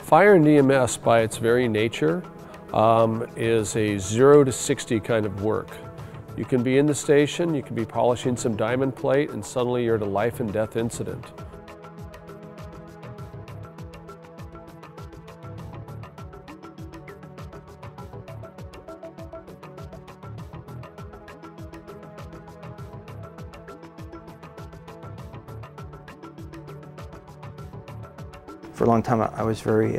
Fire and EMS, by its very nature, is a 0 to 60 kind of work. You can be in the station, you can be polishing some diamond plate, and suddenly you're at a life and death incident. For a long time, I was very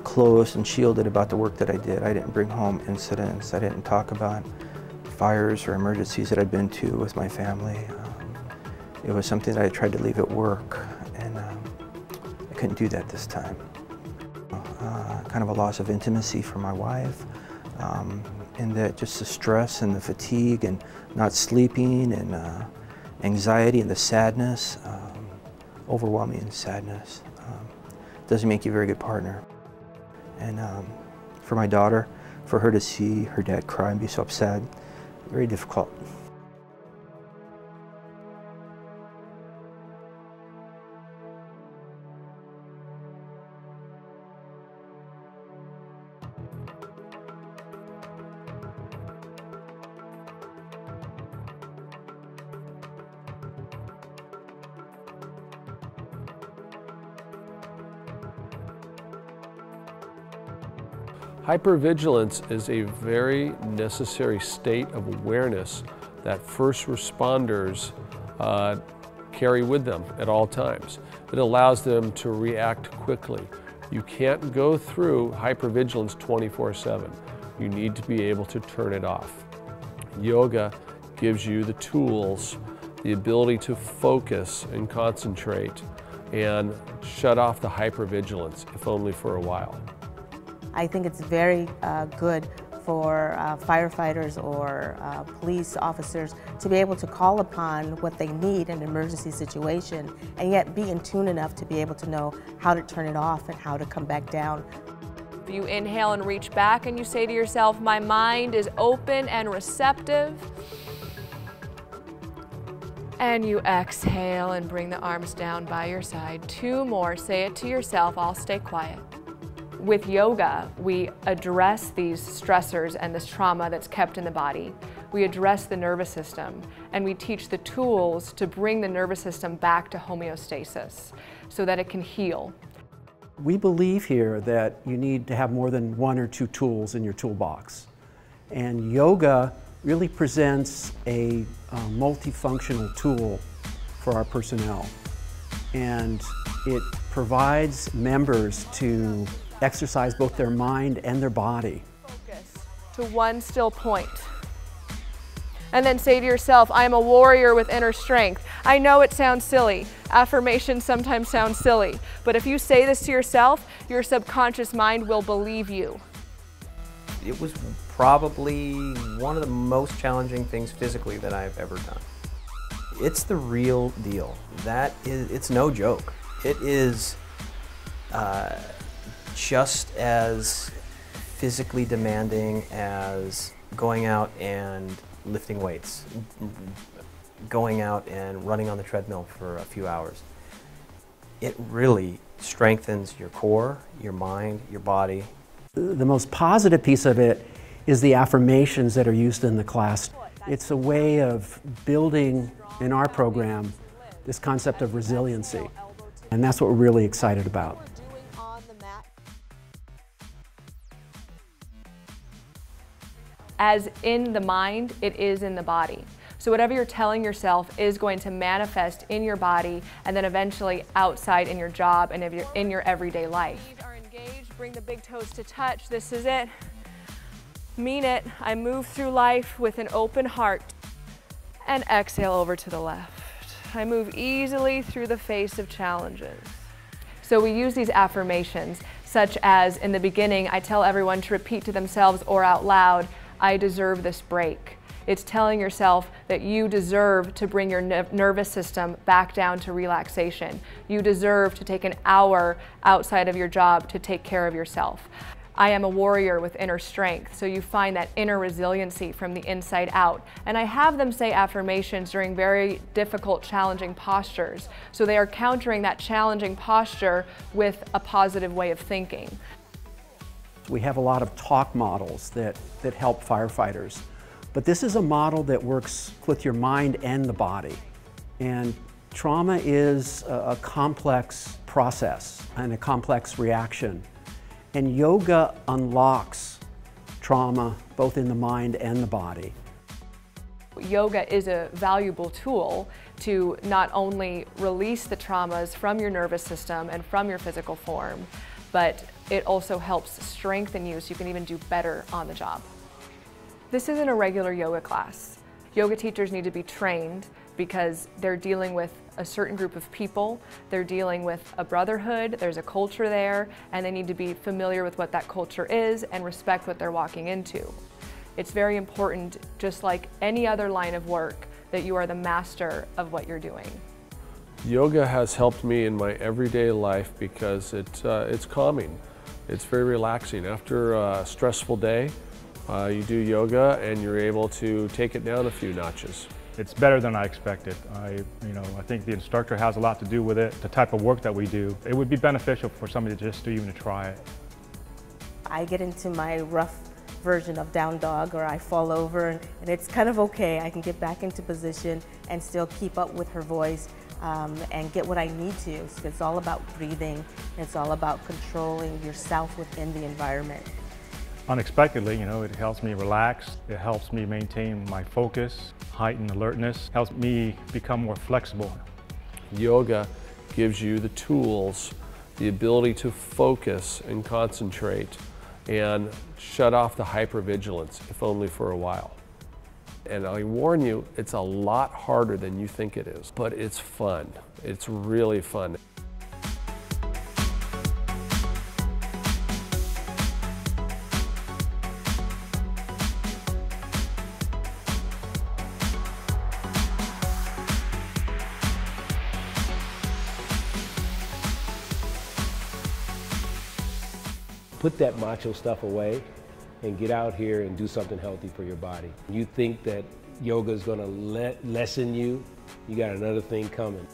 close and shielded about the work that I did. I didn't bring home incidents. I didn't talk about fires or emergencies that I'd been to with my family. It was something that I tried to leave at work, and I couldn't do that this time. Kind of a loss of intimacy for my wife, and that just the stress and the fatigue and not sleeping and anxiety and the sadness. Overwhelming sadness doesn't make you a very good partner. And for my daughter, for her to see her dad cry and be so upset, very difficult. Hypervigilance is a very necessary state of awareness that first responders carry with them at all times. It allows them to react quickly. You can't go through hypervigilance 24/7. You need to be able to turn it off. Yoga gives you the tools, the ability to focus and concentrate and shut off the hypervigilance, if only for a while. I think it's very good for firefighters or police officers to be able to call upon what they need in an emergency situation and yet be in tune enough to be able to know how to turn it off and how to come back down. You inhale and reach back and you say to yourself, my mind is open and receptive. And you exhale and bring the arms down by your side. 2 more, say it to yourself, I'll stay quiet. With yoga, we address these stressors and this trauma that's kept in the body. We address the nervous system, and we teach the tools to bring the nervous system back to homeostasis so that it can heal. We believe here that you need to have more than 1 or 2 tools in your toolbox. And yoga really presents a multifunctional tool for our personnel. And it provides members to exercise both their mind and their body. Focus to one still point. And then say to yourself, I am a warrior with inner strength. I know it sounds silly. Affirmations sometimes sound silly. But if you say this to yourself, your subconscious mind will believe you. It was probably one of the most challenging things physically that I've ever done. It's the real deal. It's no joke. It is just as physically demanding as going out and lifting weights, going out and running on the treadmill for a few hours. It really strengthens your core, your mind, your body. The most positive piece of it is the affirmations that are used in the class. It's a way of building in our program this concept of resiliency, and that's what we're really excited about. As in the mind, it is in the body. So whatever you're telling yourself is going to manifest in your body and then eventually outside in your job and in your everyday life. Are engaged, bring the big toes to touch. This is it. Mean it. I move through life with an open heart. And exhale over to the left. I move easily through the face of challenges. So we use these affirmations, such as in the beginning, I tell everyone to repeat to themselves or out loud, I deserve this break. It's telling yourself that you deserve to bring your nervous system back down to relaxation. You deserve to take an hour outside of your job to take care of yourself. I am a warrior with inner strength, so you find that inner resiliency from the inside out. And I have them say affirmations during very difficult, challenging postures, so they are countering that challenging posture with a positive way of thinking. We have a lot of talk models that help firefighters, but this is a model that works with your mind and the body. And trauma is a complex process and a complex reaction. And yoga unlocks trauma both in the mind and the body. Yoga is a valuable tool to not only release the traumas from your nervous system and from your physical form, but it also helps strengthen you so you can even do better on the job. This isn't a regular yoga class. Yoga teachers need to be trained because they're dealing with a certain group of people, they're dealing with a brotherhood, there's a culture there, and they need to be familiar with what that culture is and respect what they're walking into. It's very important, just like any other line of work, that you are the master of what you're doing. Yoga has helped me in my everyday life because it's calming. It's very relaxing. After a stressful day, you do yoga and you're able to take it down a few notches. It's better than I expected. I think the instructor has a lot to do with it, the type of work that we do. It would be beneficial for somebody just to even try it. I get into my rough version of down dog, or I fall over, and it's kind of okay. I can get back into position and still keep up with her voice and get what I need to. It's all about breathing. It's all about controlling yourself within the environment. Unexpectedly, it helps me relax. It helps me maintain my focus, heighten alertness, helps me become more flexible. Yoga gives you the tools, the ability to focus and concentrate and shut off the hypervigilance, if only for a while. And I warn you, it's a lot harder than you think it is, but it's fun. It's really fun. Put that macho stuff away and get out here and do something healthy for your body. You think that yoga is going to lessen you, you got another thing coming.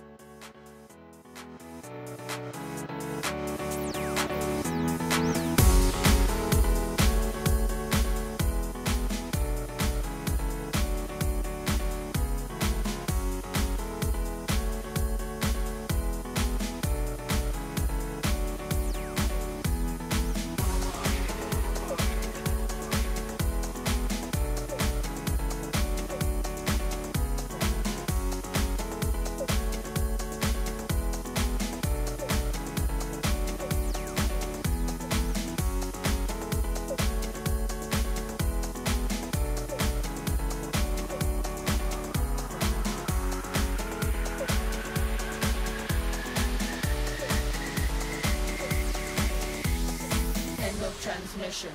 Transmission.